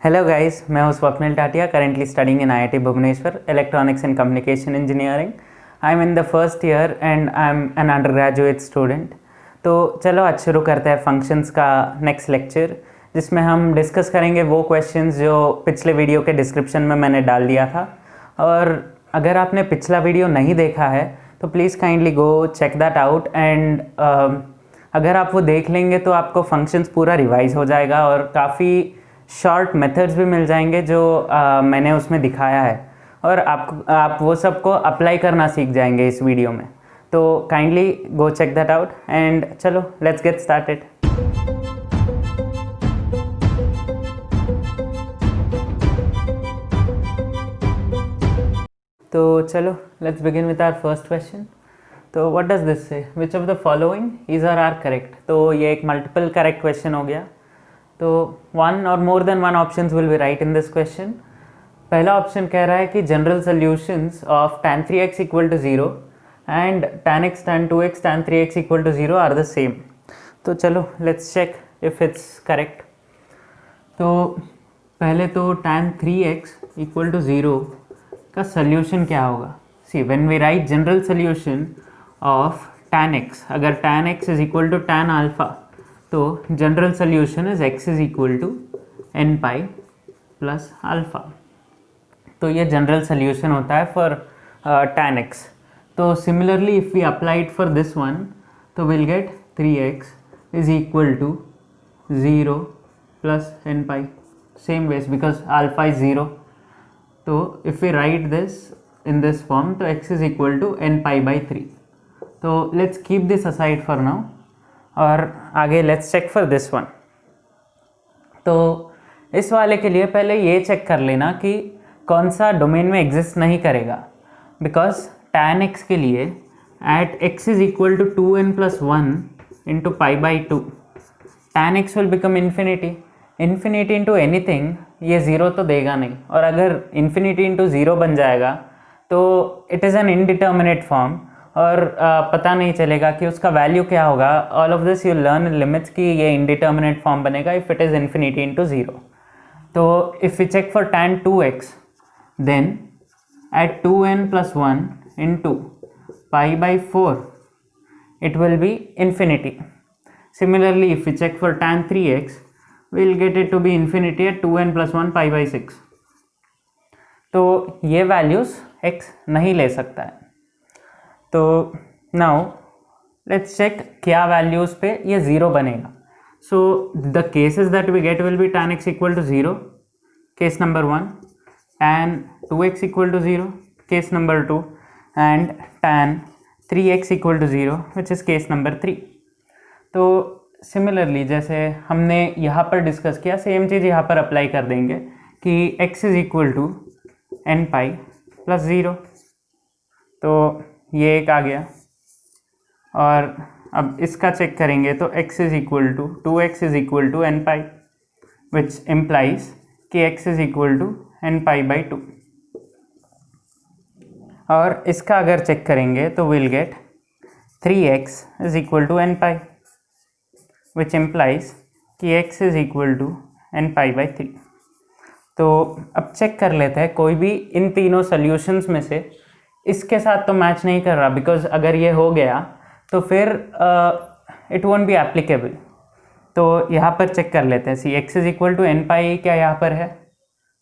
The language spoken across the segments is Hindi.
हेलो गाइस, मैं हूं Swapnil Tatiya, currently studying in IIT Bhubaneswar, electronics and communication engineering. I am in the first year and I am an undergraduate student. तो चलो आज शुरू करते हैं फंक्शंस का नेक्स्ट लेक्चर, जिसमें हम डिस्कस करेंगे वो क्वेश्चंस जो पिछले वीडियो के डिस्क्रिप्शन में मैंने डाल दिया था। और अगर आपने पिछला वीडियो नहीं देखा है तो please kindly go check that out and अगर आप वो देख लेंगे तो आपको फंक्शंस पूरा रिवाइज हो जाएगा और काफ़ी शॉर्ट मेथड्स भी मिल जाएंगे जो मैंने उसमें दिखाया है, और आप वो सब को अप्लाई करना सीख जाएंगे इस वीडियो में। तो kindly go check that out and चलो लेट्स गेट स्टार्टेड। तो चलो let's begin with our first question. तो what does this say, which of the following is are correct. तो ये एक मल्टीपल करेक्ट क्वेश्चन हो गया। तो one or more than one options will be right in this question. पहला ऑप्शन कह रहा है कि general solutions of tan 3x equal to 0 and tan x tan 2x tan 3x equal to 0 are the same. तो चलो let's check if it's correct. तो पहले तो tan 3x इक्वल टू 0 का सॉल्यूशन क्या होगा। See when we write general solution of tan x, अगर tan x is equal to tan alpha तो general solution is x is equal to n pi plus alpha. तो ये जनरल सोल्यूशन होता है फॉर tan x। तो similarly if we applied for this one तो will get 3x is equal to 0 plus n pi, same ways because alpha is 0। तो if we write this in this form तो x is equal to n pi by 3। तो let's keep this aside for now और आगे let's check for this one. तो इस वाले के लिए पहले ये चेक कर लेना कि कौन सा डोमेन में एग्जिस्ट नहीं करेगा, बिकॉज tan x के लिए at x is equal to 2n plus 1 into pi by 2 tan x will become infinity. Infinity into anything ये ज़ीरो तो देगा नहीं, और अगर इन्फिनिटी इंटू ज़ीरो बन जाएगा तो it is an indeterminate form और पता नहीं चलेगा कि उसका वैल्यू क्या होगा। All of this you learn in limits कि ये इनडिटर्मिनेट फॉर्म बनेगा if it is infinity into 0। तो if you check for tan 2x then at 2n plus 1 into pi by 4 it will be infinity. Similarly if we check for tan 3x we'll get it to be infinity at 2n plus 1 pi by 6. तो ये वैल्यूज़ x नहीं ले सकता है। तो नाउ लेट्स चेक क्या वैल्यूज़ पे ये 0 बनेगा। So the cases that we get will be tan x equal to 0 case number 1, tan 2x equal to 0 case number 2 and tan 3x equal to 0 which is case number 3। तो सिमिलरली जैसे हमने यहाँ पर डिस्कस किया सेम चीज़ यहाँ पर अप्लाई कर देंगे कि x is equal to n pi plus 0। तो ये एक आ गया, और अब इसका चेक करेंगे तो x is equal to 2x is equal to n pi which implies कि x is equal to n pi by 2। और इसका अगर चेक करेंगे तो will get 3x is equal to n pi which implies कि x is equal to n pi by 3। तो अब चेक कर लेते हैं कोई भी इन तीनों सॉल्यूशंस में से इसके साथ तो मैच नहीं कर रहा, बिकॉज अगर ये हो गया तो फिर इट वोंट बी एप्लीकेबल। तो यहाँ पर चेक कर लेते हैं। See x is equal to n pi क्या यहाँ पर है,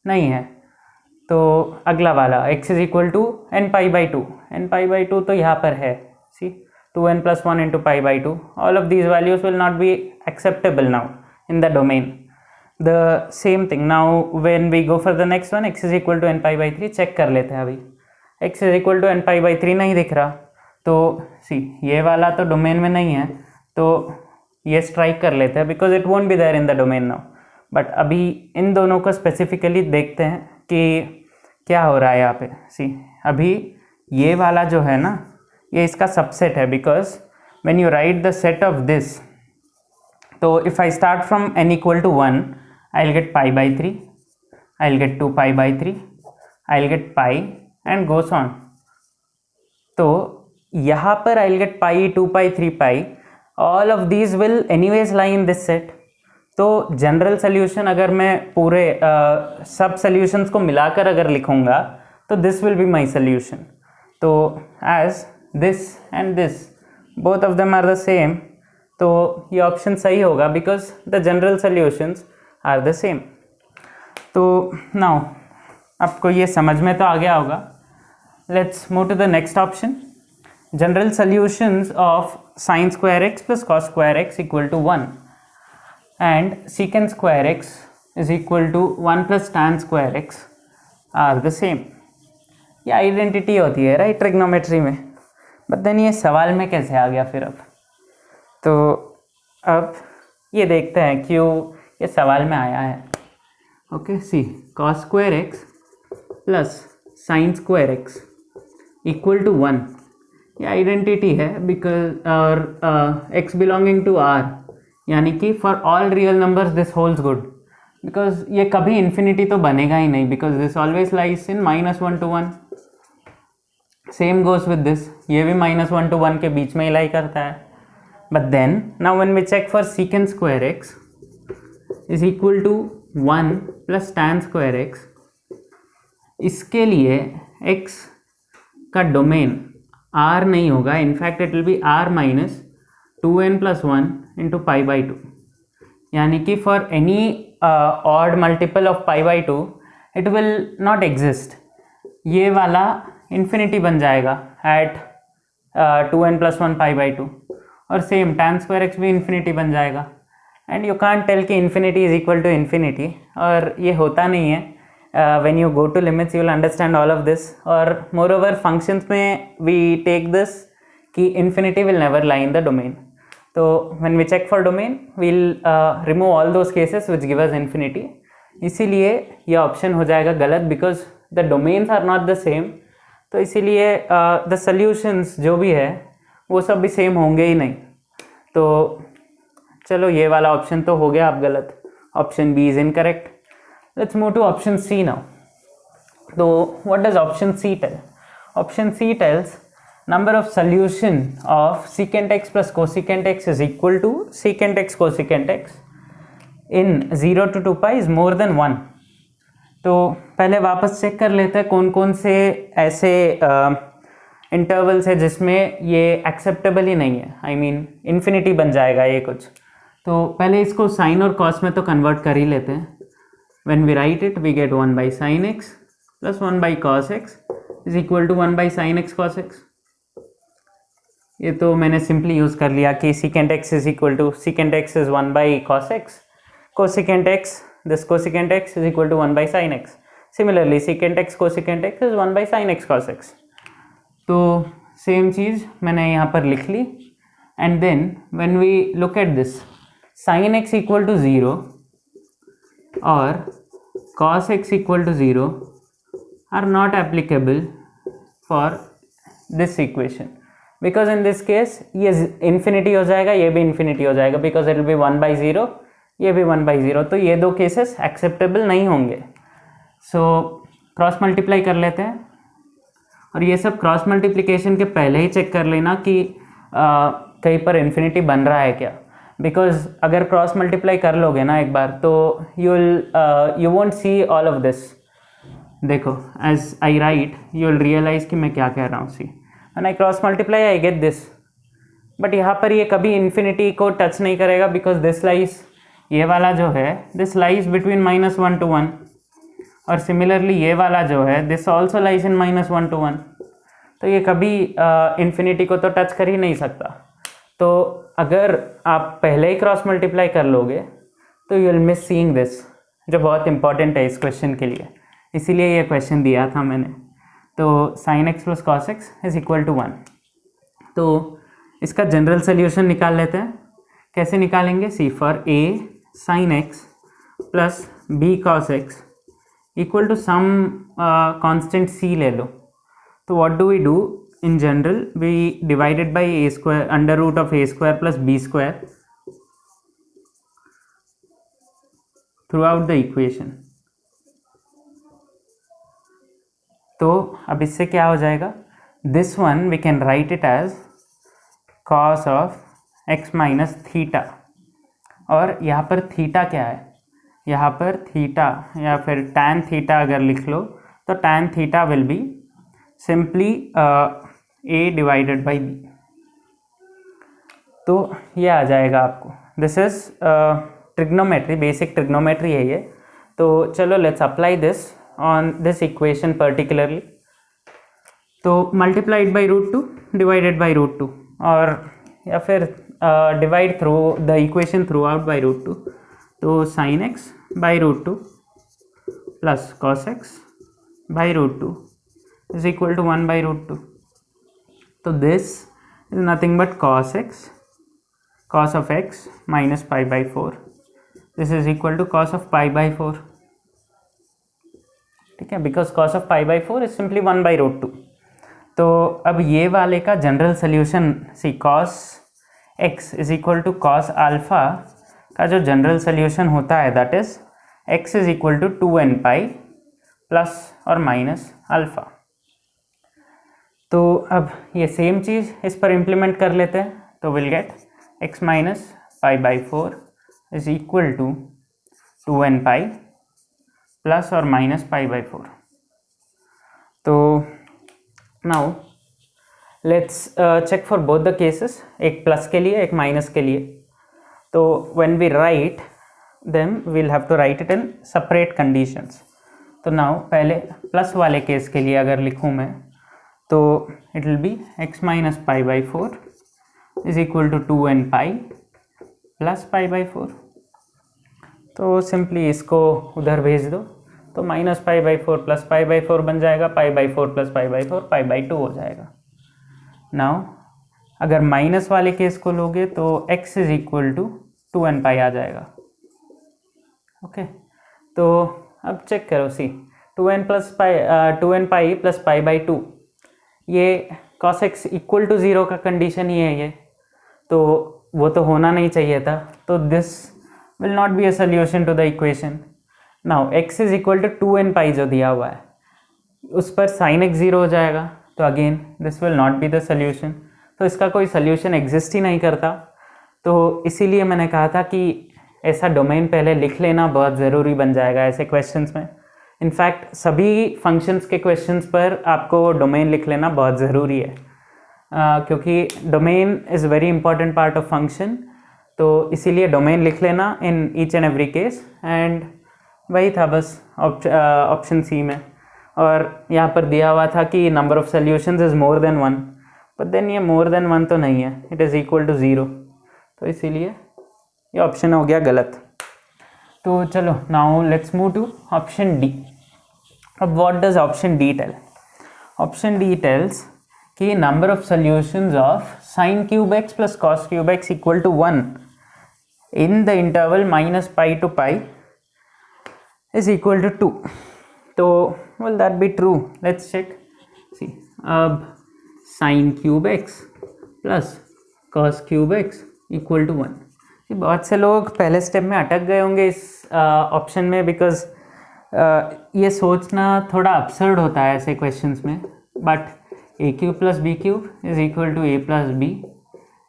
नहीं है। तो अगला वाला x is equal to n pi by 2, n pi by 2 तो यहाँ पर है। See 2n plus 1 into pi by 2, all of these values will not be acceptable now in the domain. The same thing now when we go for the next one, x is equal to n pi by 3 check कर लेते हैं। अभी x is equal to n pi by 3 नहीं दिख रहा, तो सी ये वाला तो डोमेन में नहीं है, तो ये स्ट्राइक कर लेते हैं because it won't be there in the domain now. But अभी इन दोनों को स्पेसिफिकली देखते हैं कि क्या हो रहा है यहाँ पे। सी अभी ये वाला जो है ना, ये इसका सबसेट है, because when you write the set of this, तो if I start from n equal to 1 I will get pi by 3, I will get 2 pi by 3, I will get pi and goes on. तो यहाँ पर I will get pi, 2 pi, 3 pi, all of these will anyways lie in this set. तो जनरल सोल्यूशन अगर मैं पूरे सब सोल्यूशंस को मिलाकर अगर लिखूँगा तो this will be my solution. तो as this and this both of them are the same, तो ये ऑप्शन सही होगा because the general solutions are the same. तो नाउ आपको ये समझ में तो आ गया होगा. Let's move to the next option. General solutions of sin square x plus cos square x equal to 1 and secant square x is equal to 1 plus tan square x are the same. ये आइडेंटिटी होती है राइट ट्रिग्नोमेट्री में. बट देन ये सवाल में कैसे आ गया फिर अब? तो अब ये देखते हैं क्यों ये सवाल में आया है. Okay, C cos square x plus sin square x equal to 1. ये आइडेंटिटी है बिकॉज और x बिलोंगिंग टू r, यानी कि for all real numbers this holds good, because ये कभी इन्फिनिटी तो बनेगा ही नहीं because this always lies in -1 to 1. Same goes with this, ये भी -1 to 1 के बीच में ही लाई करता है. But then now when we check for secant square x is equal to 1 plus tan square x, इसके लिए x का डोमेन r नहीं होगा, in fact it will B r minus 2n plus 1 into pi by 2, यानी कि for any odd multiple of pi by 2 it will not exist. ये वाला इन्फिनिटी बन जाएगा eight 2n plus 1 pi by 2, और सेम tan स्क्वायर x भी इन्फिनिटी बन जाएगा. एंड यू कांट टेल कि infinity is equal to infinity, और ये होता नहीं है. when you go to limits you will understand all of this. और moreover functions में we take this कि infinity will never lie in the domain. तो when we check for domain we'll remove all those cases which give us infinity. इसीलिए ये ऑप्शन हो जाएगा गलत because the domains are not the same. तो इसीलिए the solutions जो भी है वो सब भी सेम होंगे ही नहीं. तो चलो ये वाला ऑप्शन तो हो गया अब गलत. Option B is incorrect. Let's move to option C now. So what does option C tell? Option C tells number of solution of secant x plus cosecant x is equal to secant x cosecant x in 0 to 2 pi is more than 1. तो पहले वापस चेक कर लेते हैं कौन कौन से ऐसे इंटरवल्स है जिसमें ये एक्सेप्टेबल ही नहीं है. आई मीन इन्फिनिटी बन जाएगा ये कुछ. तो पहले इसको साइन और कॉस में तो कन्वर्ट कर ही लेते हैं. When we write it, we get 1 by sin x plus 1 by cos x is equal to 1 by sin x cos x. ये तो मैंने सिंपली यूज़ कर लिया कि secant x is equal to secant x is 1 by cos x, cosecant x, this cosecant x is equal to 1 by sin x. Similarly, secant x cosecant x is 1 by sin x cos x. तो सेम चीज़ मैंने यहाँ पर लिख ली. And then when we look at this, sin x equal to 0 और cos x equal to 0 are not applicable for this equation because in this case ये infinity हो जाएगा, ये भी infinity हो जाएगा because it will be 1 by 0, ये भी 1 by 0. तो ये दो cases acceptable नहीं होंगे. So क्रॉस मल्टीप्लाई कर लेते हैं, और ये सब क्रॉस मल्टीप्लिकेशन के पहले ही चेक कर लेना कि कहीं पर infinity बन रहा है क्या. बिकॉज अगर क्रॉस मल्टीप्लाई कर लोगे ना एक बार तो you won't see all of this. देखो as I write you will realise कि मैं क्या कह रहा हूँ. See when I cross multiply I get this, but यहाँ पर ये कभी इन्फिनिटी को टच नहीं करेगा बिकॉज दिस लाइज, ये वाला जो है दिस लाइज बिटवीन -1 to 1, और सिमिलरली ये वाला जो है this also lies in -1 to 1. तो ये कभी इन्फिनिटी को तो टच कर ही नहीं सकता. तो अगर आप पहले ही क्रॉस मल्टीप्लाई कर लोगे तो you will miss seeing this, जो बहुत इंपॉर्टेंट है इस क्वेश्चन के लिए. इसीलिए ये क्वेश्चन दिया था मैंने. तो sin x plus cos x is equal to 1. तो इसका जनरल सोल्यूशन निकाल लेते हैं. कैसे निकालेंगे? See for a sin x plus b cos x equal to some constant c ले लो. तो what do we do? In general, we divide it by a square, under root of a square plus b square throughout the equation. तो अब इससे क्या हो जाएगा? This one we can write it as cos of x minus theta और यहाँ पर थीटा क्या है, यहाँ पर थीटा या फिर tan थीटा अगर लिख लो तो tan theta will be simply a divided by b। तो ये आ जाएगा आपको, this is trigonometry, basic trigonometry है ये। तो चलो let's apply this on this equation particularly. तो मल्टीप्लाइड बाई √2 डिवाइडेड बाई √2, और या फिर divide through the equation throughout by √2। तो sine x by √2 plus cos x by √2 is equal to 1 by √2। तो this is nothing but cos of x minus pi by 4, this is equal to cos of pi by 4, ठीक है, because cos of pi by 4 is simply 1 by √2। तो अब ये वाले का general solution see cos x is equal to cos alpha का जो जनरल सोल्यूशन होता है that is x is equal to 2n pi plus और माइनस अल्फा। तो अब ये सेम चीज़ इस पर इम्प्लीमेंट कर लेते हैं, तो will gate x minus pi by 4 is equal to 2n pi plus or minus pi by 4। तो now let's check for both the cases, एक प्लस के लिए एक माइनस के लिए। तो when we write them we'll have to write it in separate conditions। तो now पहले प्लस वाले केस के लिए अगर लिखूँ मैं तो it will be x minus pi by 4 is equal to 2n pi plus pi by 4। तो सिंपली इसको उधर भेज दो तो minus pi by 4 plus pi by 4 बन जाएगा, पाई by 4 plus pi by 4 pi by 2 हो जाएगा। नाउ अगर माइनस वाले केस को लोगे तो x is equal to 2n pi आ जाएगा। ओके, तो अब चेक करो, सी 2n pi plus pi by 2, ये cos x इक्वल टू 0 का कंडीशन ही है ये, तो वो तो होना नहीं चाहिए था। तो this will not be a solution to the equation. Now x is equal to 2n pi जो दिया हुआ है उस पर साइन x 0 हो जाएगा, तो again this will not be the solution. तो इसका कोई सोल्यूशन एग्जिस्ट ही नहीं करता। तो इसीलिए मैंने कहा था कि ऐसा डोमेन पहले लिख लेना बहुत ज़रूरी बन जाएगा ऐसे क्वेश्चंस में। इनफैक्ट सभी फंक्शंस के क्वेश्चंस पर आपको डोमेन लिख लेना बहुत ज़रूरी है, क्योंकि domain is very important part of function. तो इसीलिए डोमेन लिख लेना in each and every case. And वही था बस ऑप्शन सी में। और यहाँ पर दिया हुआ था कि number of solutions is more than 1, but then ये मोर देन 1 तो नहीं है, इट इज़ इक्वल टू 0, तो इसीलिए ये ऑप्शन हो गया गलत। तो चलो now let's move to option D. अब what does option D tell? Option D tells कि number of solutions of sine cube x plus cos cube x equal to 1 in the interval minus pi to pi is equal to 2। तो will that be true? Let's check. See, अब sine cube x plus cos cube x equal to 1। बहुत से लोग पहले स्टेप में अटक गए होंगे इस ऑप्शन में, बिकॉज ये सोचना थोड़ा absurd होता है ऐसे क्वेश्चंस में। But a cube plus b cube is equal to a plus b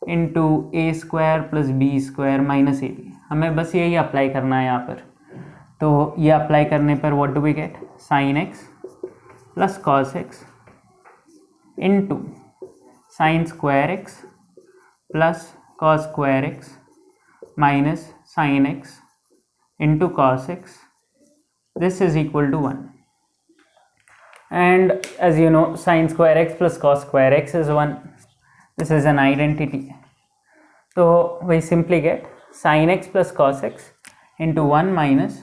into a square plus b square minus a b. हमें बस यही अप्लाई करना है यहाँ पर। तो ये अप्लाई करने पर what do we get? Sine x plus cos x into sine square x plus cos square x minus sin x into cos x, this is equal to 1, and as you know sin square x plus cos square x is 1, this is an identity, so we simply get sin x plus cos x into 1 minus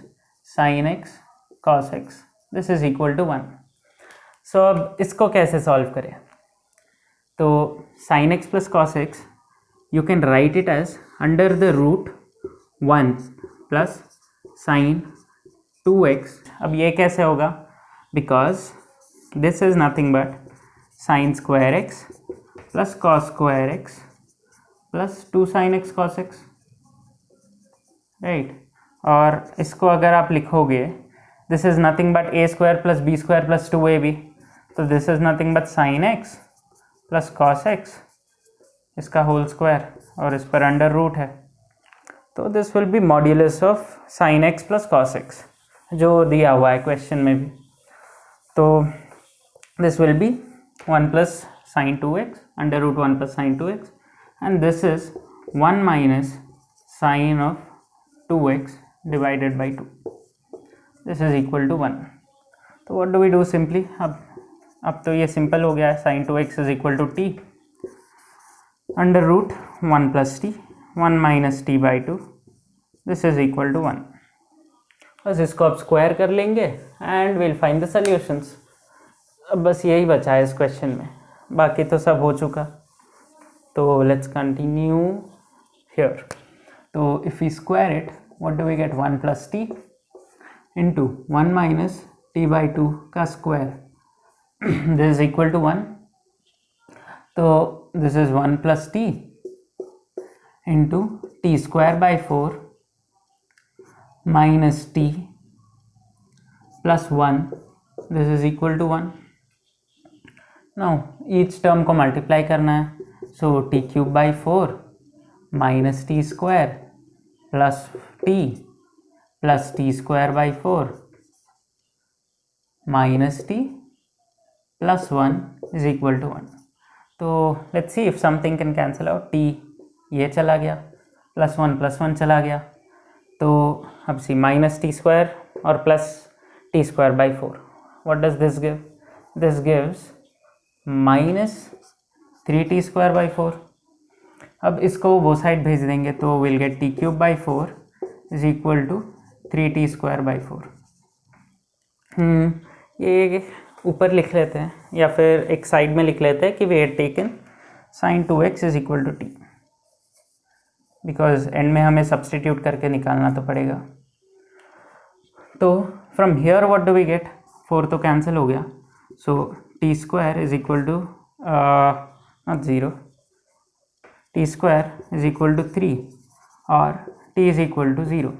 sin x cos x, this is equal to 1। so अब इसको कैसे सॉल्व करें? तो sin x plus cos x you can write it as under the root 1 plus sin 2x। अब ये कैसे होगा? because this is nothing but sin square x plus cos square x plus 2 sin x cos x, right? और इसको अगर आप लिखोगे this is nothing but a square plus b square plus 2ab, तो this is nothing but sin x plus cos x इसका होल स्क्वायर और इस पर अंडर रूट है, तो this will be modulus of sine x plus cos x, जो दिया हुआ है क्वेश्चन में भी। तो this will be 1 plus sine 2x under root 1 plus sine 2x and this is 1 minus sine of 2x divided by 2, this is equal to 1। तो what do we do simply, अब तो ये सिंपल हो गया है, sine 2x is equal to t under root 1 plus t 1 minus t by 2, this is equal to 1। बस इसको अब स्क्वायर कर लेंगे and will find the solutions. अब बस यही बचा है इस क्वेश्चन में, बाकी तो सब हो चुका। तो लेट्स कंटिन्यू हियर। तो if we square it what do we get, 1 plus t into 1 minus t by 2 का square, this is equal to 1। तो this is 1 plus t into t square by 4 minus t plus 1, this is equal to 1। Now each term को मल्टीप्लाई करना है, so t cube by 4 minus t square plus t square by 4 minus t plus 1 is equal to 1। तो let's see if something can cancel out, t ये चला गया, प्लस 1 चला गया, तो अब सी माइनस टी स्क्वायर और plus t square by 4, what does this give, this gives minus 3t square by 4। अब इसको वो साइड भेज देंगे तो will get t cube by 4 is equal to 3t square by 4। ये ऊपर लिख लेते हैं या फिर एक साइड में लिख लेते हैं कि we had taken sine 2x is equal to t, because end में हमें सब्सटीट्यूट करके निकालना तो पड़ेगा। तो from here what do we get, 4 तो कैंसिल हो गया, so t square is equal to not 0, t square is equal to 3 और t is equal to 0।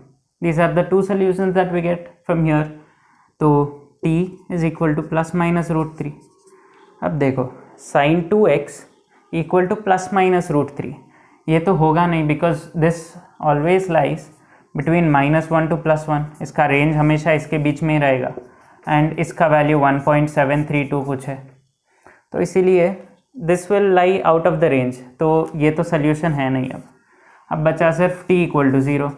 These are the two solutions that we get from here. तो t is equal to plus minus root 3। अब देखो sine 2x equal to plus minus root 3, ये तो होगा नहीं because this always lies between -1 to +1, इसका रेंज हमेशा इसके बीच में ही रहेगा एंड इसका वैल्यू 1.732 कुछ है, तो इसीलिए this will lie out of the range, तो ये तो सोल्यूशन है नहीं। अब बचा सिर्फ t इक्वल टू 0,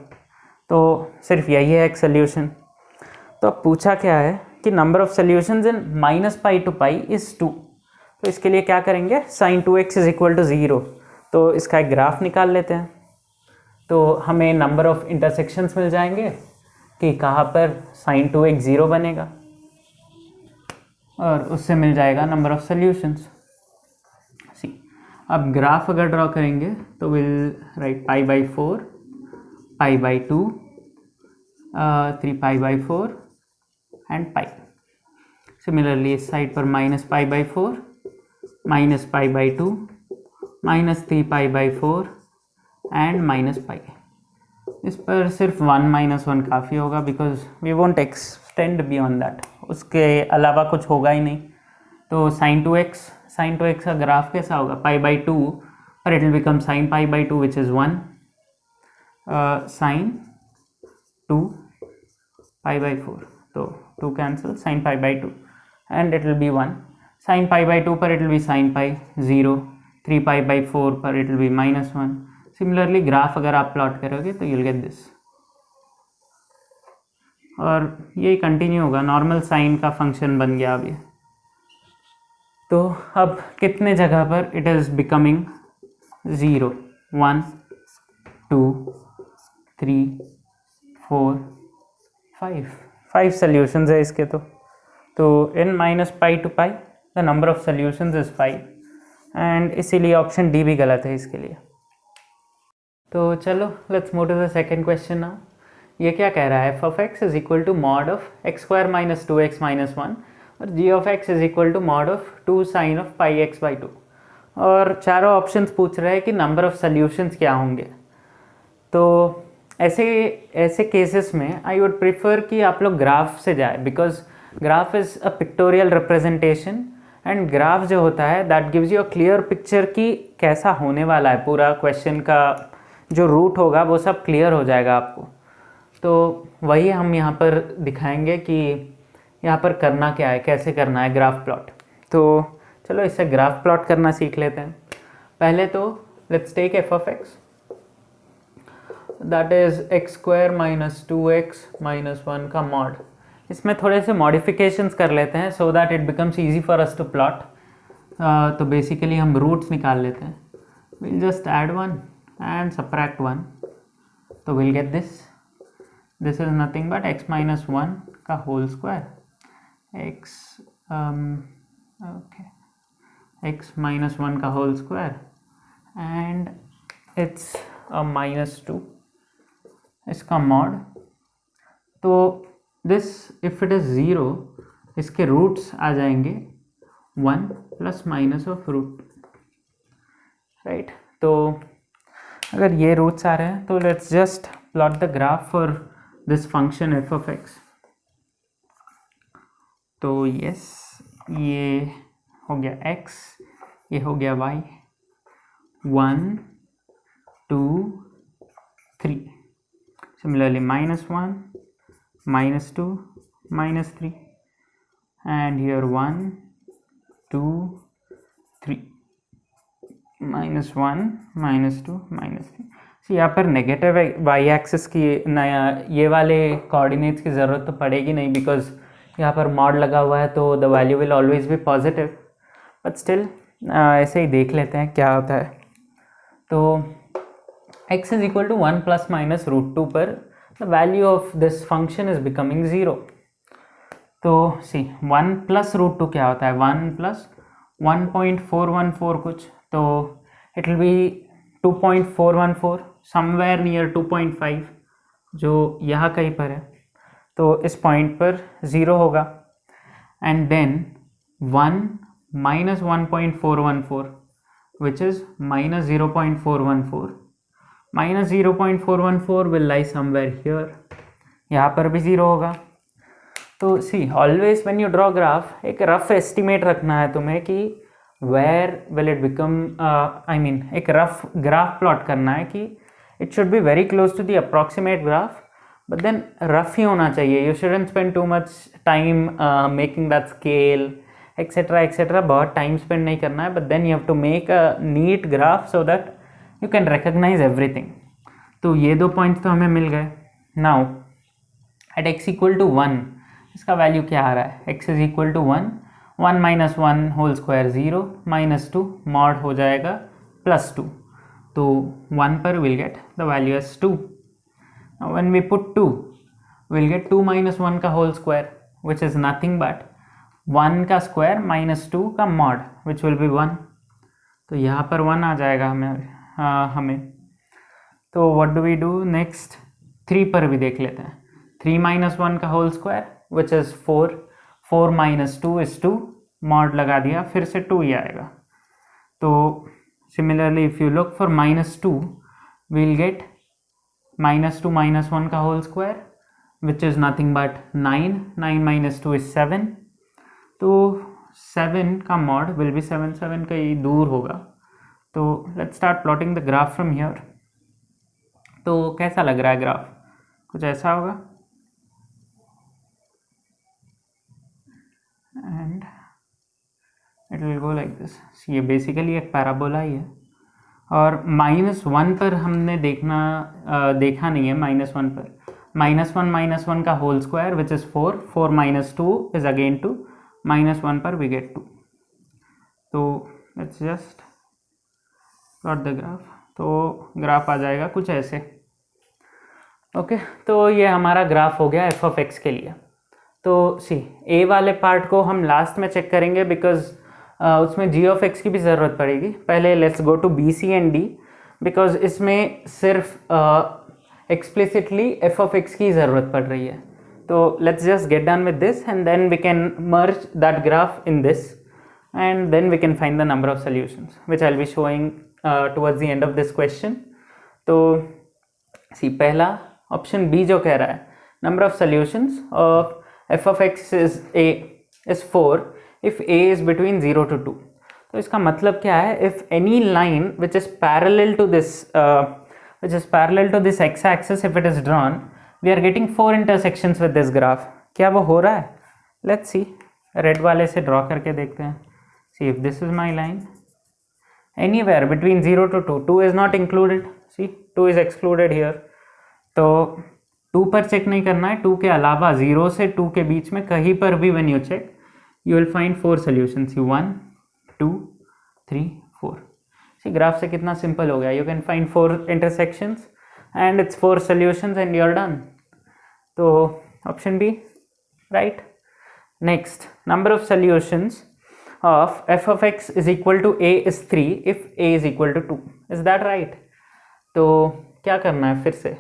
तो सिर्फ यही है एक सोल्यूशन। तो अब पूछा क्या है कि number of solutions in -π to π is 2, तो इसके लिए क्या करेंगे, sign 2x is equal to 0, तो इसका एक ग्राफ निकाल लेते हैं। तो हमें नंबर ऑफ इंटरसेक्शंस मिल जाएंगे कि कहाँ पर साइन 2x 0 बनेगा, और उससे मिल जाएगा नंबर ऑफ सोल्यूशंस। सी अब ग्राफ अगर ड्रॉ करेंगे तो will write pi by 4, pi by 2, 3 pi by 4 and pi. Similarly इस साइड पर -π बाई 4, -π बाई 2, -3π बाई 4 एंड -π। इस पर सिर्फ 1 - 1 काफ़ी होगा because we won't extend beyond that, उसके अलावा कुछ होगा ही नहीं। तो साइन 2x का ग्राफ कैसा होगा, पाई बाई 2 पर it will become sine pi by 2 which is 1, sine 2 pi by 4, तो 2 cancel, sine pi by 2 and it will be 1, sine pi by 2 पर it will be sine pi 0, 3 pi by 4 पर it will be -1। Similarly graph अगर आप प्लॉट करोगे तो यूल गेट दिस, और यही कंटिन्यू होगा, नॉर्मल साइन का फंक्शन बन गया अब ये। तो अब कितने जगह पर इट इज़ बिकमिंग 0, 1, 2, 3, 4, 5 सॉल्यूशंस है इसके। तो in -π to π the number of solutions is 5, and इसीलिए ऑप्शन डी भी गलत है इसके लिए। तो चलो let's move to the second question now. ये क्या कह रहा है, f(x) is equal to mod of x² - 2x - 1 और g(x) is equal to mod of 2 sin of πx/2, और चारों ऑप्शंस पूछ रहे हैं कि नंबर ऑफ सॉल्यूशंस क्या होंगे। तो ऐसे केसेस में आई वुड प्रिफर कि आप लोग ग्राफ से जाए, because graph is a pictorial representation and graph जो होता है that gives you a clear picture कि कैसा होने वाला है पूरा क्वेश्चन का जो रूट होगा वो सब क्लियर हो जाएगा आपको। तो वही हम यहाँ पर दिखाएंगे कि यहाँ पर करना क्या है, कैसे करना है ग्राफ प्लॉट। तो चलो इससे ग्राफ प्लॉट करना सीख लेते हैं। पहले तो let's take f of x, that is x square minus 2x minus 1 का मॉड। इसमें थोड़े से मॉडिफिकेशंस कर लेते हैं so that it becomes easy for us to plot. तो बेसिकली हम रूट्स निकाल लेते हैं। Will just add 1 and subtract 1, तो will get this is nothing but x minus 1 का होल स्क्वायर, x माइनस 1 का whole square and it's minus 2 इसका मॉड। तो दिस इफ इट इज़ 0, इसके रूट्स आ जाएंगे 1 plus minus of root, right. तो अगर ये रूट्स आ रहे हैं तो let's just plot the graph for this function f of x. तो यस, ये हो गया x, ये हो गया y, 1 2 3, similarly -1 -2 -3, and here 1 2 3 -1 -2 -3। यहाँ पर नेगेटिव वाई एक्सिस की नया ये वाले कोऑर्डिनेट्स की ज़रूरत तो पड़ेगी नहीं, बिकॉज यहाँ पर मॉड लगा हुआ है तो the value will always be positive. But still ऐसे ही देख लेते हैं क्या होता है। तो x is equal to 1 plus minus √2 पर the value of this function is becoming 0। तो सी 1 प्लस √2 क्या होता है, 1 प्लस 1.414 कुछ, तो it will B 2.414 somewhere near 2.5, जो यहाँ कहीं पर है। तो इस पॉइंट पर 0 होगा and then 1 minus 1.414 which is minus 0.414, minus 0.414 will lie somewhere here, यहाँ पर भी 0 होगा। तो see always when you draw graph एक रफ एस्टिमेट रखना है तुम्हें कि where will it become, I mean एक रफ ग्राफ प्लॉट करना है कि it should be very close to the approximate graph, but then rough ही होना चाहिए। You shouldn't spend too much time making that scale etcetera etcetera, बहुत टाइम स्पेंड नहीं करना है, but then you have to make a NEET graph so that you can recognise everything. तो ये 2 पॉइंट्स तो हमें मिल गए। Now at x equal to 1 इसका वैल्यू क्या आ रहा है, x is equal to 1, 1 minus 1 whole square 0 minus 2 mod हो जाएगा प्लस 2, तो 1 पर will get the value as 2। When we put 2 will get 2 minus 1 का whole square which is nothing but 1 का स्क्वायर माइनस 2 का मॉड विच विल बी 1। तो यहाँ पर 1 आ जाएगा हमें। तो what do we do next, 3 पर भी देख लेते हैं। 3 माइनस 1 का whole square which is 4, 4 minus 2 is 2, mod लगा दिया, फिर से 2 ही आएगा। तो similarly if you look for minus 2 will get minus 2 minus 1 का whole square which is nothing but 9, 9 minus 2 is 7, तो 7 का मॉड विल बी 7, 7 कहीं दूर होगा। तो let's start plotting the graph from here. तो कैसा लग रहा है ग्राफ, कुछ ऐसा होगा and it will go like this. ये बेसिकली एक पैराबोला ही है और -1 पर हमने देखा नहीं है। -1 पर -1 का whole square which is 4, 4 minus 2 is again 2, -1 पर वी गेट 2। तो let's just plot the graph. तो ग्राफ आ जाएगा कुछ ऐसे। ओके, तो ये हमारा ग्राफ हो गया एफ ऑफ एक्स के लिए। तो सी ए वाले पार्ट को हम लास्ट में चेक करेंगे बिकॉज उसमें जी ऑफ एक्स की भी ज़रूरत पड़ेगी। पहले let's go to B C and D, because इसमें सिर्फ एक्सप्लिसिटली एफ ऑफ एक्स की ज़रूरत पड़ रही है। तो let's just get done with this and then we can merge that graph in this and then we can find the number of solutions which I'll be showing towards the end of this question. तो see पहला option B जो कह रहा है number of solutions of f of x is 4 if a is between 0 to 2. तो इसका मतलब क्या है, if any line which is parallel to this which is parallel to this x-axis if it is drawn, we are getting 4 intersections with this graph. क्या वो हो रहा है? Let's see. रेड वाले से ड्रॉ करके देखते हैं. See if this is my line. Anywhere between 0 to 2. 2 is not included. See 2 is excluded here. तो 2 पर चेक नहीं करना है. 2 के अलावा 0 से 2 के बीच में कहीं पर भी when you check, you will find 4 solutions. 1, 2, 3, 4. See graph से कितना सिंपल हो गया. You can find 4 intersections and it's 4 solutions and you're done. तो option B, right? Next, number of solutions of f of x is equal to a is 3 if a is equal to 2. Is that right? तो क्या करना है फिर से?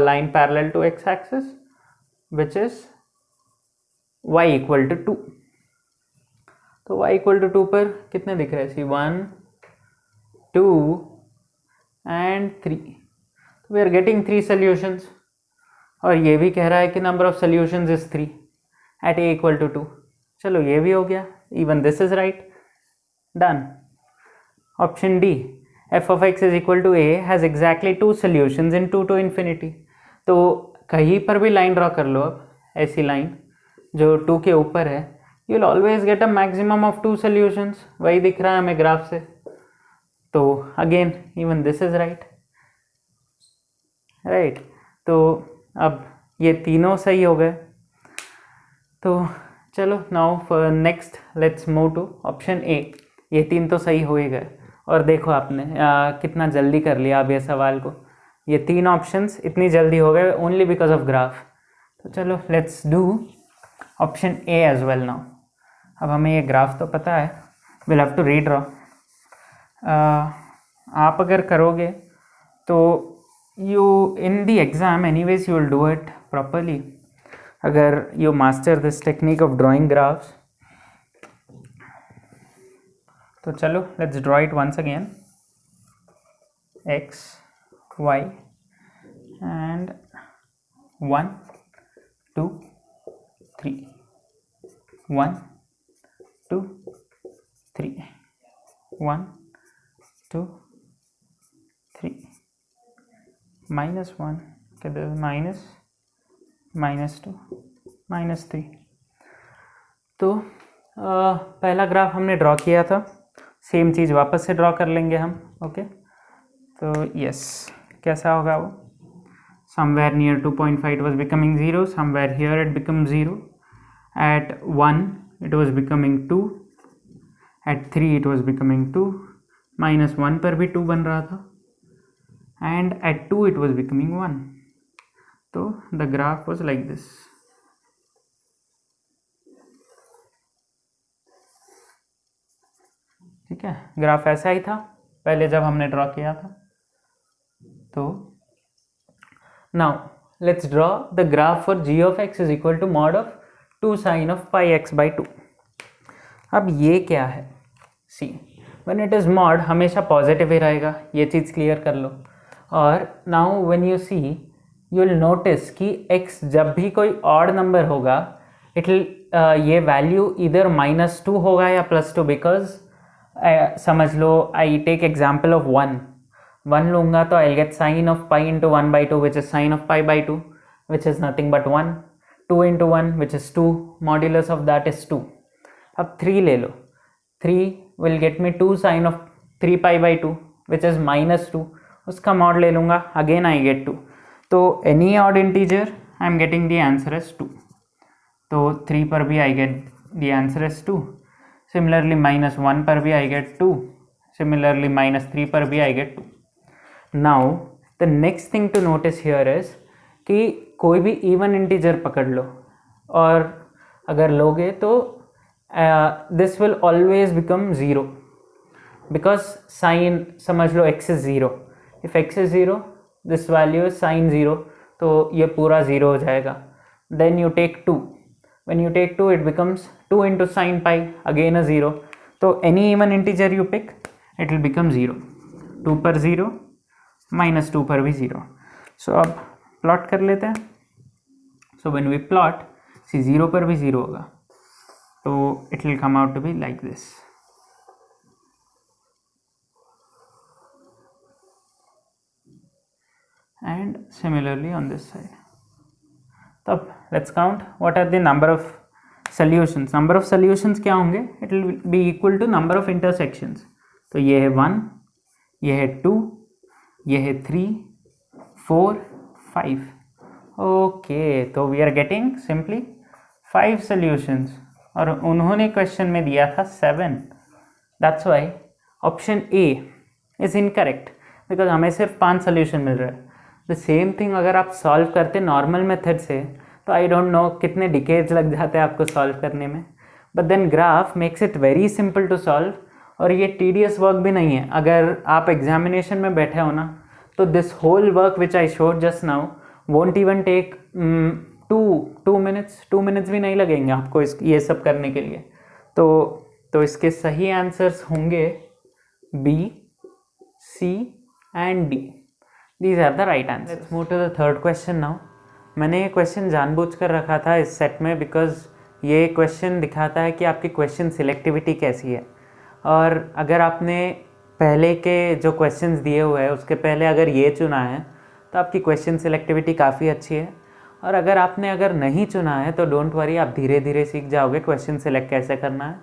Line parallel to x axis which is y equal to 2. तो y equal to 2 पर कितने दिख रहे हैं? See 1, 2 and 3. So we are getting 3 solutions. और ये भी कह रहा है कि number of solutions is 3 at a equal to 2. चलो ये भी हो गया. Even this is right. Done. Option D, f of x is equal to a has exactly 2 solutions in 2 to infinity. तो कहीं पर भी लाइन ड्रॉ कर लो अब, ऐसी लाइन जो 2 के ऊपर है, you will always get a maximum of 2 solutions. वही दिख रहा है हमें ग्राफ से. तो again even this is right. Right. तो अब ये तीनों सही हो गए. तो चलो now for next let's move to option A. ये 3 तो सही हो ही गए. और देखो आपने कितना जल्दी कर लिया अब ये सवाल को. ये 3 ऑप्शंस इतनी जल्दी हो गए ओनली बिकॉज ऑफ ग्राफ. तो चलो let's do option A as well now. अब हमें ये ग्राफ तो पता है, विल हैव टू रीड्रॉ. आप अगर करोगे तो you in the exam anyways you will do it properly. अगर you master this technique of drawing graphs. तो चलो let's draw it once again. X y and 1, 2, 3. 1, 2, 3. 1, 2, 3. -1. Okay, this is -2, -3. तो पहला ग्राफ हमने ड्रॉ किया था. सेम चीज़ वापस से ड्रॉ कर लेंगे हम. ओके तो यस, कैसा होगा वो? Somewhere near 2.5 it was becoming 0, somewhere here it becomes 0, at 1 it was becoming 2, at 3 it was becoming 2, -1 पर भी 2 बन रहा था, and at 2 it was becoming 1. तो the graph was like this. ठीक है, ग्राफ ऐसा ही था पहले जब हमने ड्रॉ किया था. तो now let's draw the graph for g of x is equal to mod of 2 sin of pi x by 2. अब ये क्या है? See when it is mod हमेशा पॉजिटिव ही रहेगा, ये चीज़ क्लियर कर लो. और now when you see you will notice कि x जब भी कोई ऑड नंबर होगा इट विल ये वैल्यू इधर -2 होगा या +2. बिकॉज समझ लो आई टेक एग्जाम्पल ऑफ 1 लूँगा तो I get sine of pi into 1/2 which is sine of pi by 2 which is nothing but 1. 2 into 1 which is 2, modulus of that is 2. अब 3 ले लो. 3 will get me 2 sine of 3 pi by 2 which is -2. उसका मॉड ले लूँगा, अगेन आई गेट 2. तो any odd integer I am getting the answer is 2. तो 3 पर भी I get the answer is 2. Similarly -1 पर भी आई गेट 2. सिमिलरली -3 पर भी I get 2. Now the next thing to notice here is कि कोई भी इवन इंटीजर पकड़ लो और अगर लोगे तो this will always become 0 because sine समझ लो x is 0. If x is 0 this value is sine 0, तो ये पूरा 0 हो जाएगा. Then you take 2. when you take 2 it becomes 2 into sin pi, again a 0. तो any even integer you pick it will become 0. 2 पर 0, -2 पर भी 0. so अब प्लॉट कर लेते हैं. so when we plot, see 0 पर भी 0 होगा, तो it will come out to be like this. and similarly on this side. तब let's count what are the number of solutions. Number of solutions क्या होंगे? It will be equal to number of intersections. तो ये है 1, ये है 2, ये है 3, 4, 5. ओके, तो we are getting simply 5 solutions और उन्होंने क्वेश्चन में दिया था 7. That's why option A is incorrect, because हमें सिर्फ 5 सॉल्यूशन मिल रहा है. द सेम थिंग अगर आप सॉल्व करते नॉर्मल मेथड से तो आई डोंट नो कितने डिकेड्स लग जाते हैं आपको सॉल्व करने में. But then graph makes it very simple to solve और ये टीडियस वर्क भी नहीं है. अगर आप एग्जामिनेशन में बैठे हो ना तो this whole work which I showed just now won't even take 2 minutes भी नहीं लगेंगे आपको ये सब करने के लिए. तो इसके सही आंसर्स होंगे B, C and D. These are the right answer. Let's move to the third question now. मैंने ये क्वेश्चन जानबूझकर रखा था इस सेट में बिकॉज ये क्वेश्चन दिखाता है कि आपकी क्वेश्चन सिलेक्टिविटी कैसी है. और अगर आपने पहले के जो क्वेश्चंस दिए हुए हैं उसके पहले अगर ये चुना है तो आपकी क्वेश्चन सिलेक्टिविटी काफ़ी अच्छी है. और अगर नहीं चुना है तो डोंट वरी, आप धीरे धीरे सीख जाओगे क्वेश्चन सिलेक्ट कैसे करना है.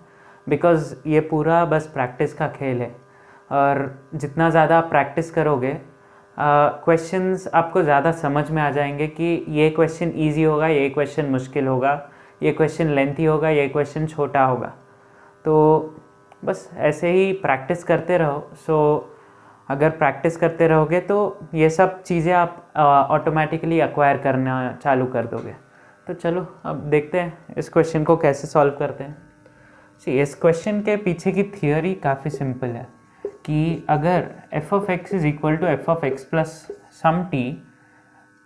बिकॉज़ ये पूरा बस प्रैक्टिस का खेल है और जितना ज़्यादा आप प्रैक्टिस करोगे क्वेश्चंस आपको ज़्यादा समझ में आ जाएंगे कि ये क्वेश्चन ईजी होगा, ये क्वेश्चन मुश्किल होगा, ये क्वेश्चन लेंथी होगा, ये क्वेश्चन छोटा होगा. तो बस ऐसे ही प्रैक्टिस करते रहो. सो अगर प्रैक्टिस करते रहोगे तो ये सब चीज़ें आप ऑटोमेटिकली एक्वायर करना चालू कर दोगे. तो चलो अब देखते हैं इस क्वेश्चन को कैसे सॉल्व करते हैं. इस क्वेश्चन के पीछे की थियोरी काफ़ी सिंपल है कि अगर f of x is equal to f of x plus some t,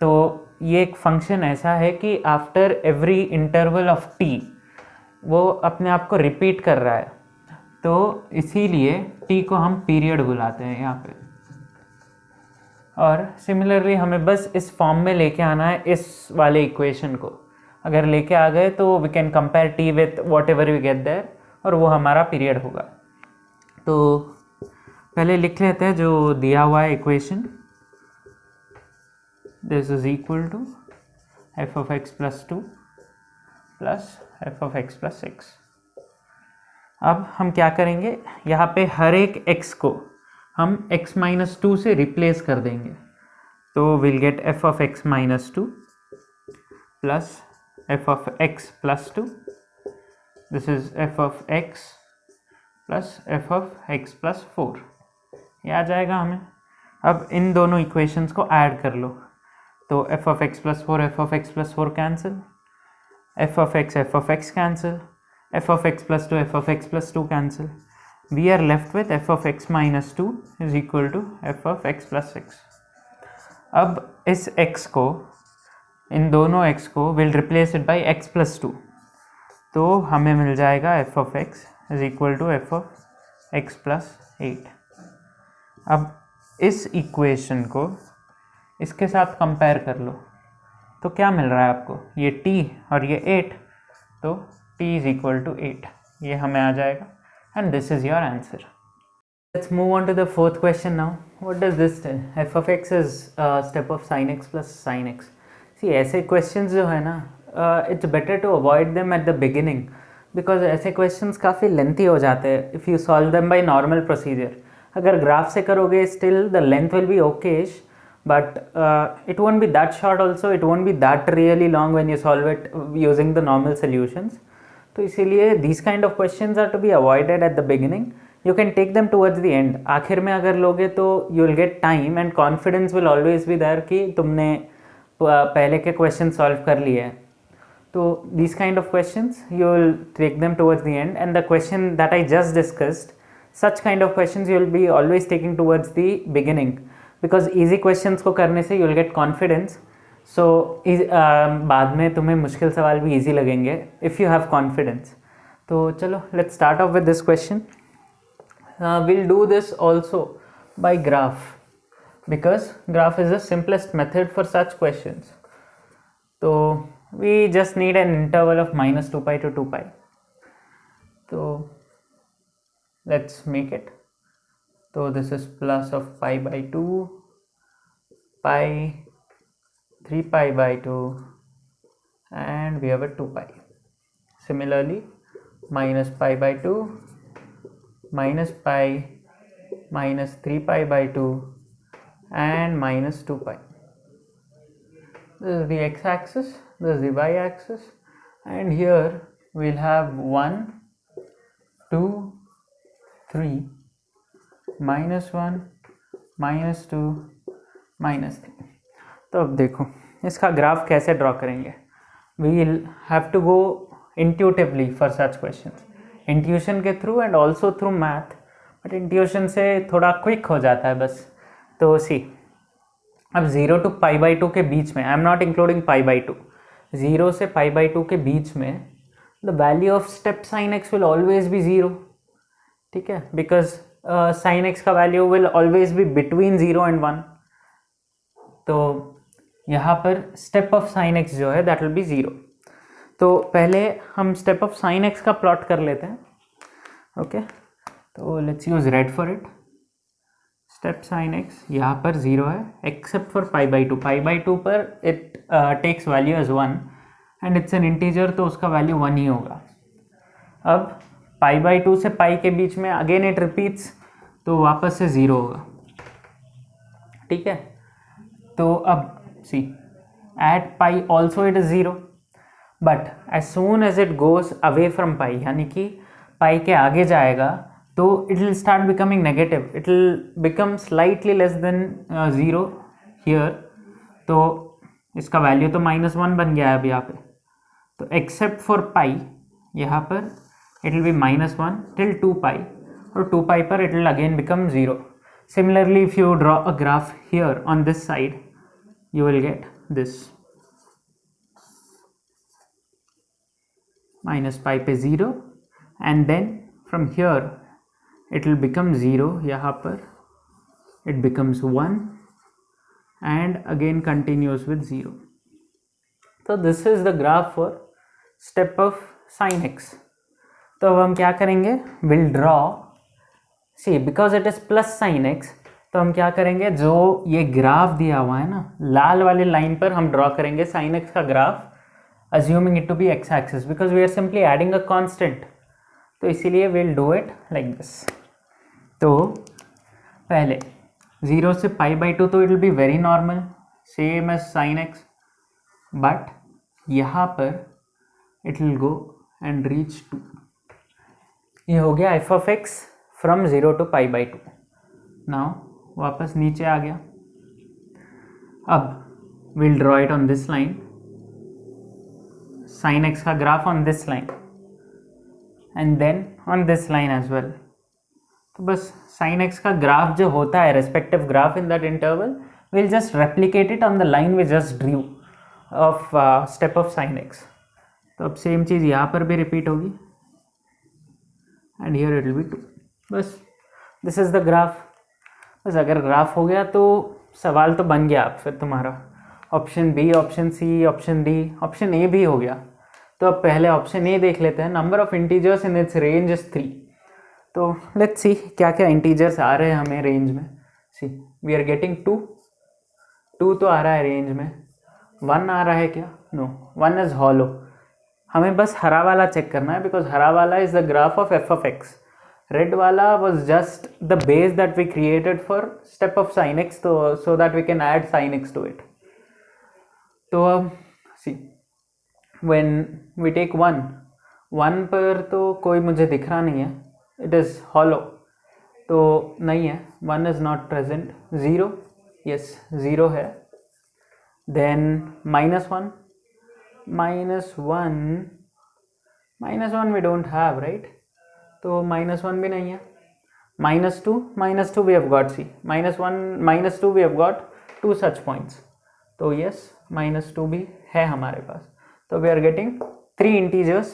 तो ये एक फंक्शन ऐसा है कि after every interval of t वो अपने आप को रिपीट कर रहा है. तो इसीलिए t को हम पीरियड बुलाते हैं यहाँ पे. और सिमिलरली हमें बस इस फॉर्म में लेके आना है इस वाले इक्वेशन को. अगर लेके आ गए तो we can compare t with whatever we get there और वो हमारा पीरियड होगा. तो पहले लिख लेते हैं जो दिया हुआ है equation. This is equal to f of x plus 2 plus f of x plus 6. अब हम क्या करेंगे, यहाँ पे हर एक x को हम x माइनस 2 से रिप्लेस कर देंगे. तो will gate f of x minus 2 plus f of x plus 2. This is f of x plus f of x plus 4. ये आ जाएगा हमें. अब इन दोनों इक्वेशंस को ऐड कर लो. तो f of x plus 4 f of x plus 4 cancel, f of x cancel, f of x plus 2 f of x plus 2 cancel. We are left with f of x minus 2 is equal to f of x plus 6. अब इस x को, इन दोनों x को will replace it by x plus 2. तो हमें मिल जाएगा f of x is equal to f of x plus 8. अब इस इक्वेशन को इसके साथ कंपेयर कर लो तो क्या मिल रहा है आपको, ये t और ये 8. तो t इज इक्वल टू 8 ये हमें आ जाएगा and this is your answer. Let's move on to the fourth question now. What does this tell? f of x is step of sin x plus sin x. See ऐसे क्वेश्चंस जो है ना it's better to avoid them at the beginning because ऐसे क्वेश्चंस काफ़ी लेंथी हो जाते हैं if you solve them by normal procedure. अगर ग्राफ से करोगे still the length will B Okesh but it won't be that short also, it won't be that really long when you solve it using the normal solutions. तो इसीलिए these kind of questions are to be avoided at the beginning. You can take them towards the end. आखिर में अगर लोगे तो you will get time and confidence will always be there कि तुमने पहले के question solve कर लिए हैं. तो these kind of questions you will take them towards the end, and the question that I just discussed, such kind of questions you will be always taking towards the beginning. Because easy questions को करने से यू विल गेट कॉन्फिडेंस. सो बाद में तुम्हें मुश्किल सवाल भी ईजी लगेंगे इफ़ यू हैव कॉन्फिडेंस. तो चलो let's start off with this question. Will do this also by graph because graph is the simplest method for such questions. तो we just need an interval of -2π to 2π. तो लेट्स मेक इट. तो this is plus of pi by 2 pi 3 pi by 2 and we have a 2 pi. Similarly, minus pi by 2 minus pi minus 3 pi by 2 and minus 2 pi. This is the x-axis, this is the y-axis, and here we'll have 1, 2, 3, minus 1, minus 2, minus 3. तो अब देखो इसका ग्राफ कैसे ड्रॉ करेंगे. We will have to go intuitively for such questions, intuition के through and also through math, but intuition से थोड़ा क्विक हो जाता है बस. तो सी, अब 0 to पाई बाई 2 के बीच में, I am not including pi by 2, 0 से पाई बाई 2 के बीच में the value of step sine x will always be 0. ठीक है, बिकॉज साइन एक्स का value will always be between 0 and 1. तो यहाँ पर स्टेप ऑफ साइन एक्स जो है दैट विल बी 0. तो पहले हम स्टेप ऑफ साइन एक्स का प्लॉट कर लेते हैं. ओके, तो let's use red for it. Step sine x यहाँ पर 0 है except for pi by 2. Pi by 2 पर it takes value as 1 and it's an integer, तो उसका वैल्यू 1 ही होगा. अब पाई बाई 2 से पाई के बीच में अगेन इट रिपीट्स, तो वापस से 0 होगा. ठीक है, तो अब see at pi also it is 0, but as soon as it goes away from pi, यानी कि पाई के आगे जाएगा तो it will start becoming negative, it will become slightly less than 0 here. तो इसका वैल्यू तो -1 बन गया है अब यहाँ पे. तो एक्सेप्ट फॉर पाई यहाँ पर इट विल बी -1 टिल 2 पाई, और 2 पाई पर it will again become 0. Similarly, if you draw a graph here on this side, you will get this. Minus pi पे 0 and then from here it will become 0. यहाँ पर it becomes 1 and again continues with 0. So this is the graph for step of sin x. तो अब हम क्या करेंगे, we'll draw, see because it is plus sine x, तो हम क्या करेंगे, जो ये ग्राफ दिया हुआ है ना लाल वाली लाइन पर हम ड्रॉ करेंगे साइन एक्स का graph, assuming it to be x axis, because we are simply adding a constant. तो इसीलिए will do it like this. तो पहले 0 से पाई बाई 2 तो it will be very normal same as sine x, but यहाँ पर it will go and reach 2. ये हो गया f of x from 0 to pi by 2. Now वापस नीचे आ गया. अब will draw it on this line, sine x का graph on this line and then on this line as well. तो बस साइन एक्स का ग्राफ जो होता है, respective graph in that interval, will just replicate it on the line we just drew of step of sine x. तो अब सेम चीज़ यहाँ पर भी रिपीट होगी and here it will be 2. बस दिस इज़ द ग्राफ. बस अगर ग्राफ हो गया तो सवाल तो बन गया अब फिर तुम्हारा. Option B, option C, option D, option A भी हो गया. तो अब पहले ऑप्शन ए देख लेते हैं. Number of integers in its range is 3. तो लेट्स सी क्या क्या इंटीजर्स आ रहे हैं हमें रेंज में. सी वी आर गेटिंग 2 तो आ रहा है रेंज में. 1 आ रहा है क्या? No, 1 is hollow. हमें बस हरा वाला चेक करना है, बिकॉज हरा वाला is the graph of F of x. Red wala was just the base that we created for step of sin x, so that we can add sin x to it. तो see, when we take 1 पर तो कोई मुझे दिख रहा नहीं है, it is hollow, तो नहीं है. 1 is not present. 0, yes 0 है. then -1 we don't have, right? तो -1 भी नहीं है. -2 we have got, see -2 we have got 2 such points. तो yes -2 भी है हमारे पास. तो we are getting 3 integers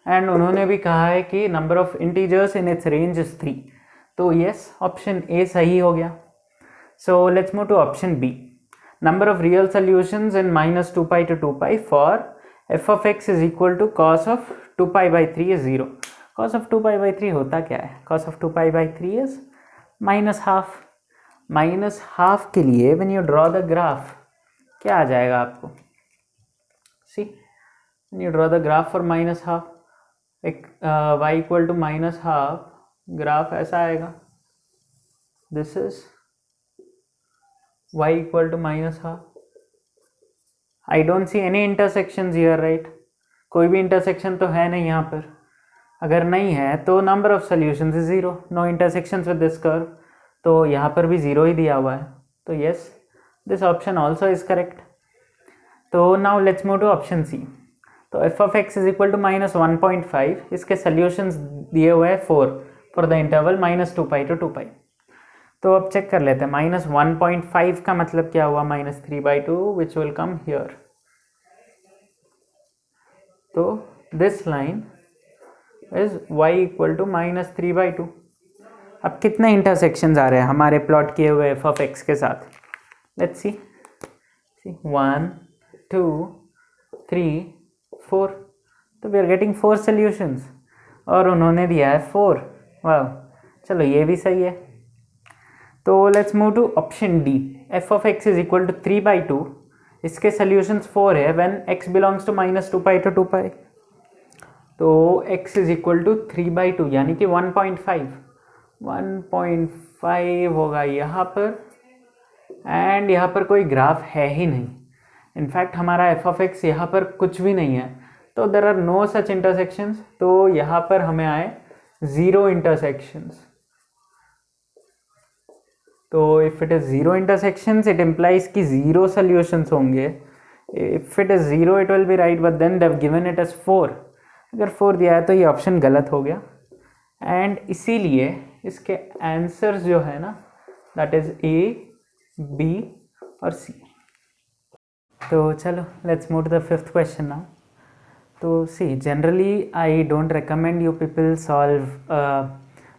and उन्होंने भी कहा है कि number of integers in its range is 3. तो yes option A सही हो गया. So let's move to option B. Number of real solutions in -2 pi to 2 pi for f of x is equal to cos of 2 pi by 3 is 0. cos of 2 pi by 3 होता क्या है? cos of 2 pi by 3 is -half. -half के लिए when you draw the graph क्या आ जाएगा आपको? See you draw the graph for minus half, एक y equal to minus half, graph ऐसा आएगा, this is y equal to minus half. I don't see any intersections here, right? कोई भी इंटरसेक्शन तो है नहीं यहाँ पर. अगर नहीं है तो number of solutions is zero, no intersections with this curve, तो यहाँ पर भी ज़ीरो ही दिया हुआ है. तो yes, this option also is correct. तो now let's move to option C. तो F of X is equal to -1.5, इसके सॉल्यूशंस दिए हुए हैं 4 फॉर द इंटरवल -2π to 2π. तो अब चेक कर लेते हैं. -1.5 का मतलब क्या हुआ? -3/2 विच विल कम हियर. तो this line is y equal to -3/2. अब कितने इंटरसेक्शंस आ रहे हैं हमारे प्लॉट किए हुए एफ ऑफ एक्स के साथ? Let's see. 1 2 3 4. तो वी आर गेटिंग 4 सॉल्यूशंस और उन्होंने दिया है 4. वाह, चलो ये भी सही है. तो let's move to option D. F of X is equal to 3/2, इसके सॉल्यूशंस 4 है when x belongs to -2π to 2π. तो x इज इक्वल टू 3/2 यानी कि 1.5 होगा यहाँ पर, एंड यहाँ पर कोई ग्राफ है ही नहीं. इनफैक्ट हमारा एफ ऑफ एक्स यहाँ पर कुछ भी नहीं है, तो there are no such intersections. तो यहाँ पर हमें आए 0 इंटरसेक्शंस. तो if it is 0 intersections it implies कि 0 सॉल्यूशंस होंगे. If it is 0 it will be right, but then they have given it as 4. अगर 4 दिया है तो ये ऑप्शन गलत हो गया, एंड इसीलिए इसके आंसर्स जो है ना, दैट इज ए, बी और सी. तो चलो let's move to the fifth question now. तो see, generally I don't recommend you people solve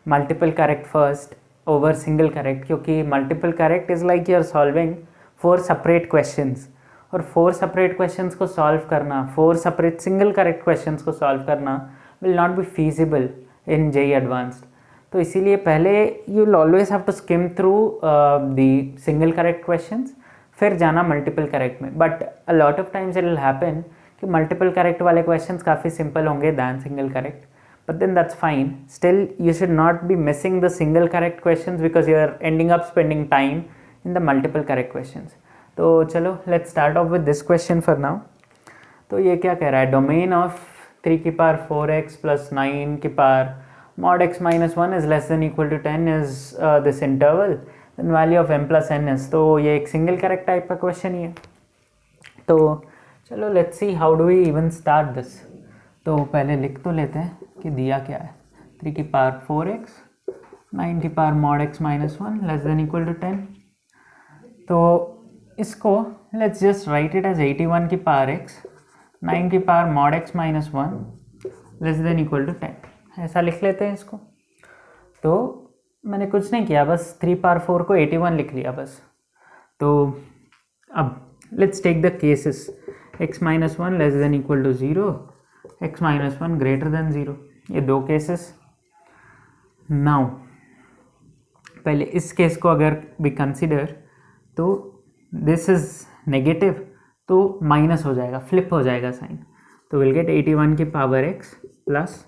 multiple correct first over single correct, क्योंकि multiple correct is like you are solving 4 separate questions, और 4 सेपरेट क्वेश्चंस को सॉल्व करना, 4 सेपरेट सिंगल करेक्ट क्वेश्चंस को सॉल्व करना will not be feasible in JEE advanced. तो इसीलिए पहले you will always have to skim through the single correct questions, फिर जाना मल्टीपल करेक्ट में. But a lot of times it will happen कि मल्टीपल करेक्ट वाले क्वेश्चंस काफ़ी सिंपल होंगे than single correct, but then that's fine. Still you should not be missing the single correct questions because you are ending up spending time in the multiple correct questions. तो चलो let's start off with this question for now. तो ये क्या कह रहा है? domain of 3 की पावर 4x plus 9 की power mod x minus 1 is less than equal to 10 is this interval, then value of m plus n is. तो ये एक single correct type का question ही है. तो चलो let's see how do we even start this. तो पहले लिख तो लेते हैं कि दिया क्या है. 3 की पावर 4x, 9 की power mod x minus 1 less than equal to 10. तो इसको let's just write it as 81 की पावर x, 9 की power mod x minus 1 less than equal to 10, ऐसा लिख लेते हैं इसको. तो मैंने कुछ नहीं किया, बस 3 पावर 4 को 81 लिख लिया बस. तो अब let's take the cases. x minus 1 less than equal to 0, x minus 1 greater than 0, ये 2 केसेस. नाउ पहले इस केस को अगर भी कंसिडर, तो दिस इज नेगेटिव, तो माइनस हो जाएगा, फ्लिप हो जाएगा साइन. तो विल गेट 81 की पावर x प्लस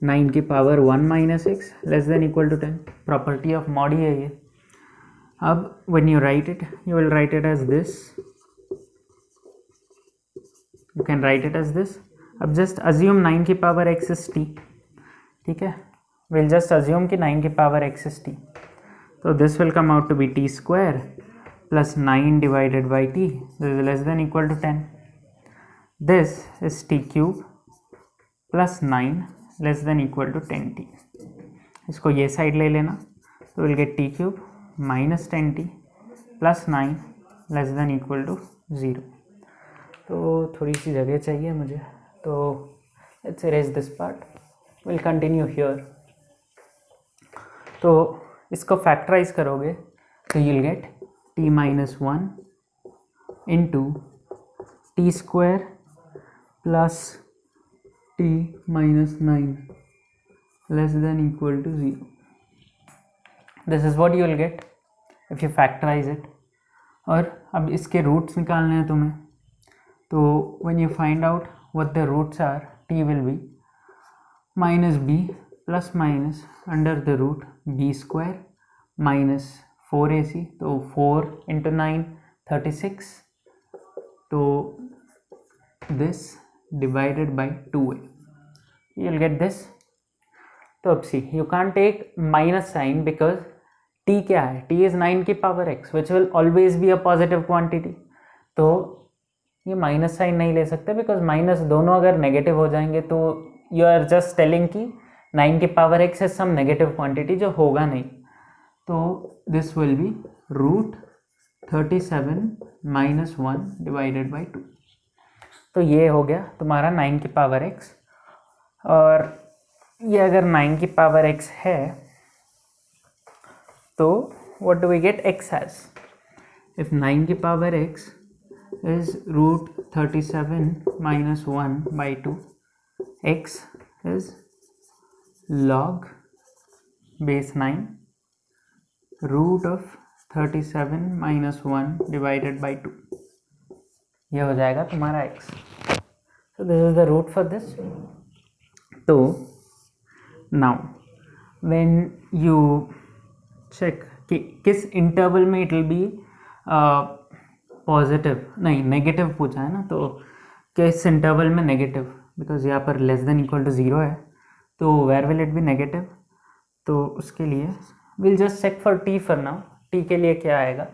9 की power 1 minus x less than equal to 10. Property of mod ही है ये. अब when you write it, you will write it as this, you can write it as this. अब जस्ट अज्यूम 9 की पावर x इज t, ठीक है. विल जस्ट अज्यूम कि 9 की पावर x इज t. तो this will come out to be t square plus 9 divided by t, this is less than equal to 10. This is t cube plus 9 less than equal to 10t. इसको ये साइड ले लेना, तो will get t cube minus 10t plus 9 less than equal to 0. तो थोड़ी सी जगह चाहिए मुझे, तो let's erase this part, will continue here. तो इसको फैक्टराइज करोगे तो you will get t minus 1 into t square plus t minus 9 less than equal to 0. This is what you will get if you factorise it. और अब इसके रूट्स निकालने हैं तुम्हें। तो when you find out what the roots are, t will be minus b plus minus under the root b square minus 4ac, तो 4 इंटू 9 36, तो this divided by 2a, you will get this. तो अब सी, you can't take minus sign because t क्या है, t is 9 की power x which will always be a positive quantity, तो ये माइनस साइन नहीं ले सकते बिकॉज माइनस दोनों अगर नेगेटिव हो जाएंगे तो यू आर जस्ट टेलिंग कि 9 की power x is some negative quantity जो होगा नहीं, तो this will be root 37 minus 1 divided by 2। तो ये हो गया तुम्हारा 9 की पावर x, और ये अगर 9 की पावर x है तो what do we get x as? If 9 की power x is root 37 minus 1 by 2, x is log base 9 root of 37 minus 1 divided by 2, ये हो जाएगा तुम्हारा x. So this is the root for this. तो now when you check कि किस इंटरवल में it will be पॉजिटिव, नहीं नेगेटिव पूछा है ना, तो किस इंटरवल में नेगेटिव, बिकॉज यहाँ पर लेस देन इक्वल टू 0 है, तो where will it be negative, तो उसके लिए will just check for t for now, t के लिए क्या आएगा,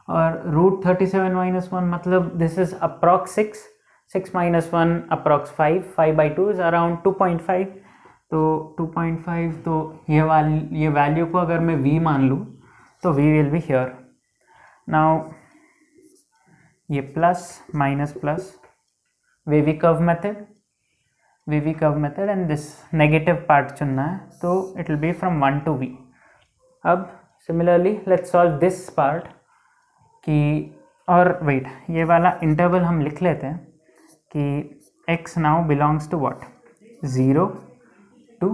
और रूट 37 माइनस 1 मतलब this is approx 6 minus 1 approx 5 by 2 is around 2.5, तो 2.5, तो ये वैल्यू को अगर मैं v मान लूँ तो v will be here. Now ये plus minus plus wavy curve method and this negative part चुनना है, तो it will be from 1 to v. अब similarly let's solve this part कि, और वेट, ये वाला इंटरवल हम लिख लेते हैं कि x now belongs to what, 0 to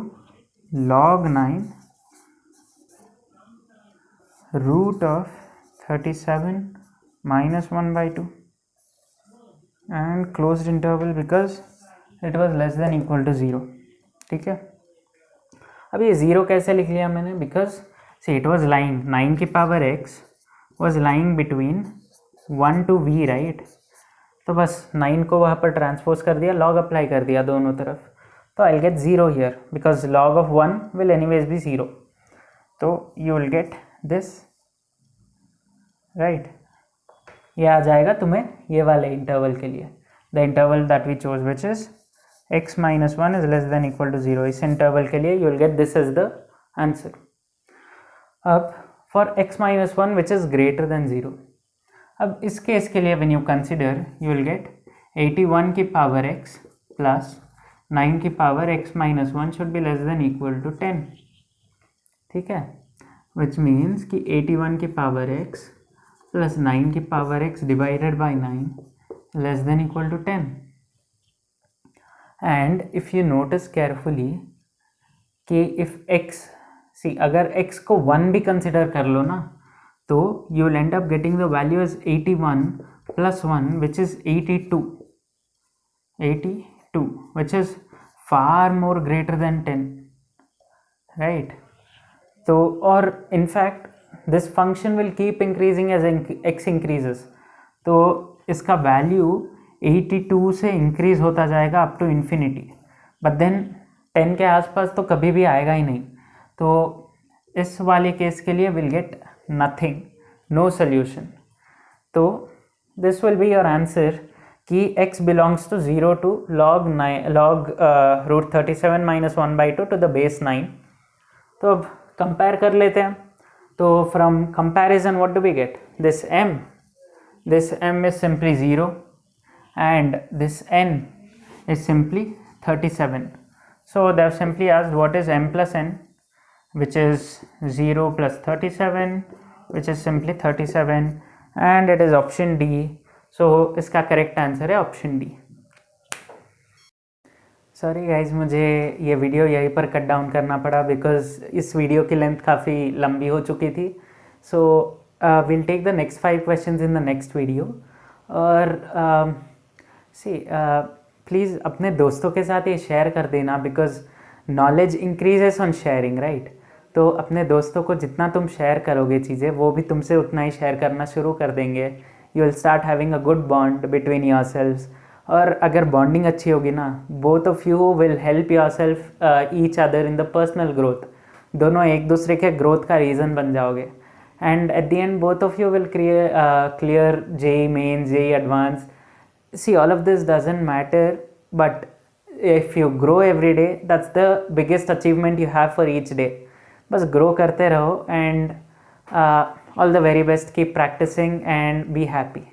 log 9 root of 37 minus 1 by 2 and closed interval because it was less than equal to 0. ठीक है, अब ये 0 कैसे लिख लिया मैंने, because see it was lying 9 की power x was lying between 1 to v, right, तो बस 9 को वहाँ पर ट्रांसपोज कर दिया, लॉग अप्लाई कर दिया दोनों तरफ, तो I will get 0 here because log of 1 will anyways be 0, तो you will get this, right. ये आ जाएगा तुम्हें ये वाले इंटरवल के लिए, the interval that we chose which is x minus 1 is less than equal to 0, इस इंटरवल के लिए you will get this is the answer. अब for x minus 1 which is greater than 0, अब इस केस के लिए when you consider you will get 81 की पावर x प्लस 9 की power x minus 1 should be less than equal to 10, ठीक है, विच मीन्स कि 81 की पावर x प्लस 9 की power x divided by 9 less than equal to 10. And if you notice carefully कि इफ़ x, सी अगर x को 1 भी कंसिडर कर लो ना, तो you will end up getting the value is 81 plus 1 which is 82 which is far more greater than 10, right. तो और in fact this function will keep increasing as x increases, तो इसका वैल्यू 82 से इंक्रीज होता जाएगा up to infinity, but then 10 के आसपास तो कभी भी आएगा ही नहीं, तो इस वाले केस के लिए will get nothing, no solution. तो this will be your answer कि x belongs to 0 to log root 37 minus 1 by 2 to the base 9. तो अब कंपेयर कर लेते हैं, तो from comparison what do we get, this m is simply 0 and this n is simply 37. So they have simply asked what is m plus n, which is 0 plus 37, which is simply 37, and it is option D. So इसका करेक्ट आंसर है ऑप्शन डी. सॉरी गाइज, मुझे ये वीडियो यहीं पर कट डाउन करना पड़ा बिकॉज इस वीडियो की लेंथ काफ़ी लंबी हो चुकी थी. सो we'll take the next 5 questions in the next video. और प्लीज़ अपने दोस्तों के साथ ये शेयर कर देना, because knowledge increases on sharing, right? तो अपने दोस्तों को जितना तुम शेयर करोगे चीज़ें, वो भी तुमसे उतना ही शेयर करना शुरू कर देंगे. You will start having a good bond between your selves. और अगर बॉन्डिंग अच्छी होगी ना, both of you will help your self each other in the personal growth. दोनों एक दूसरे के ग्रोथ का रीज़न बन जाओगे. And at the end, both of you will clear JEE Mains, JEE Advanced. See, all of this doesn't matter, but if you grow every day, that's the biggest achievement you have for each day. बस grow करते रहो, and all the very best. Keep practicing and be happy.